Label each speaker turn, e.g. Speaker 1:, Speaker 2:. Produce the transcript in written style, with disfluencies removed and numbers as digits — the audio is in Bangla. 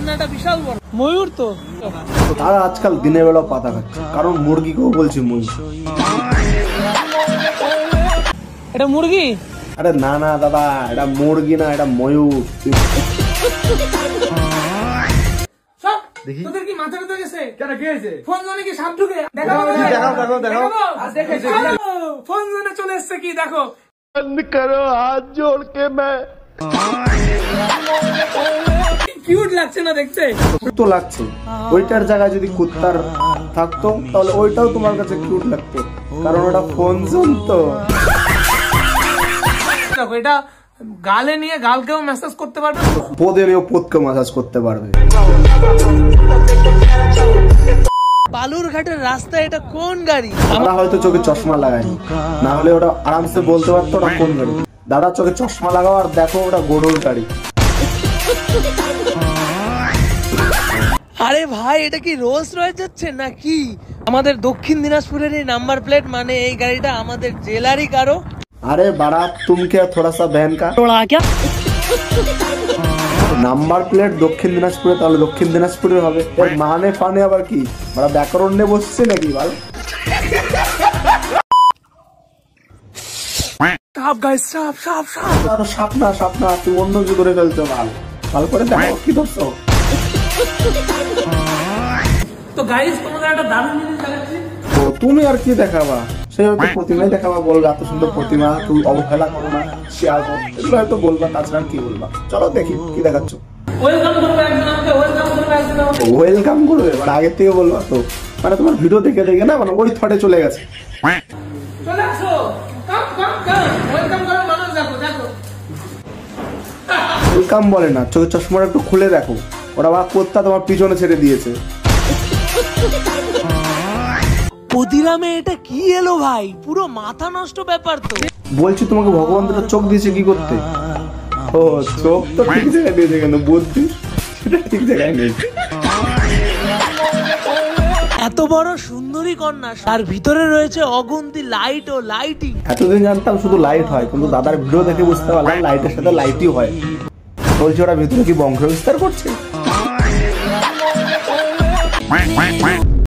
Speaker 1: পাতনাটা বিশাল বড়। ময়ূর তো
Speaker 2: তারা আজকাল দিনের বেলা পাতা খাচ্ছে, কারণ মুরগিকেও বলছে ময়ূর।
Speaker 1: এটা মুরগি?
Speaker 2: আরে না না দাদা, এটা মুরগি না, এটা ময়ূর।
Speaker 1: তোদের কি মাথা ব্যথা গেছে? কেন কি হয়েছে? ফোন জোনে কি সাপ ঢুকে? দেখাবো। ফোন জোনে চলে এসছে কি দেখো।
Speaker 2: বন্ধ করো হাত জোড় কে मैं।
Speaker 1: কিউট লাগছে না দেখতে?
Speaker 2: তো লাগছে। ওইটার জায়গায় যদি কুত্তার থাকতো তাহলে ওইটাও তোমার কাছে কিউট লাগতো, কারণ ওটা ফোন জোন তো।
Speaker 1: দেখো এটা গালে নিয়ে গালকেও ম্যাসাজ করতে পারবে,
Speaker 2: পদে নিয়েও পদকে ম্যাসাজ করতে পারবে।
Speaker 1: বালুরঘাটের রাস্তায় এটা কোন গাড়ি?
Speaker 2: আমরা হয়তো চোখে চশমা লাগাইনি, না হলে ওটা আরামসে বলতে পারতো ওটা কোন গাড়ি। দাদা চোখে চশমা লাগাও আর দেখো ওটা গরুর গাড়ি।
Speaker 1: আরে ভাই এটা কি রোলস রয়েস যাচ্ছে নাকি? আমাদের দক্ষিণ দিনাজপুরের এই নাম্বার প্লেট, মানে এই গাড়িটা আমাদের জেলারই কারো।
Speaker 2: আরে বাড়া তুম কে থোড়া সা ভ্যান কা নাম্বার প্লেট দক্ষিণ দিনাজপুরে, তাহলে দক্ষিণ দিনাজপুরে হবে। এর মানে ফানে আবার কি বড় ব্যাকরণ নিয়ে বসছে নাকি বল?
Speaker 1: সাপ গাইস, সাপ সাপ সাপ।
Speaker 2: আরে সাপ না তুই অন্য কিছু করে ফেলছো। ভালো করে দেখো কি ধরছো।
Speaker 1: তো গাইস তোমাদের একটা দারুণ জিনিস দেখাচ্ছি।
Speaker 2: তো তুমি আর কি দেখাবা? সেই হয়তো প্রতিমাই দেখাবা, বলবা এত সুন্দর প্রতিমা, তুই অবহেলা করো না, শেয়ার কর, এগুলো হয়তো বলবা, তাছাড়া কি বলবা? চলো দেখি কি দেখাচ্ছ।
Speaker 1: ওয়েলকাম করবে একজন আমাকে, ওয়েলকাম করবে একজন।
Speaker 2: ওয়েলকাম করবে মানে আগে থেকে বলবা তো, মানে তোমার ভিডিও দেখে না, মানে ওই থটে চলে গেছে।
Speaker 1: চলে আসো, কাম ওয়েলকাম করো মানুষ, দেখো দেখো।
Speaker 2: ওয়েলকাম বলে না, চোখের চশমাটা একটু খুলে দেখো, ওরা বা কোত্তা তোমার পিছনে ছেড়ে দিয়েছে।
Speaker 1: পদিরামে এটা কি এলো ভাই, পুরো মাথা নষ্ট ব্যাপার তো।
Speaker 2: বলছি তোমাকে ভগবান দুটো চোখ দিয়েছে কি করতে? ও চোখ তো ঠিক জায়গায় দিয়েছে, কিন্তু বুদ্ধি সেটা ঠিক জায়গায় নেই।
Speaker 1: এত বড় সুন্দরী কন্যা, তার ভিতরে রয়েছে অগুন্তি লাইট ও লাইটিং।
Speaker 2: এতদিন জানতাম শুধু লাইট হয়, কিন্তু দাদার ভিডিও দেখে বুঝতে পারলাম লাইটের সাথে লাইটই হয়। বলছি ওরা ভিতরে কি বংশ বিস্তার করছে?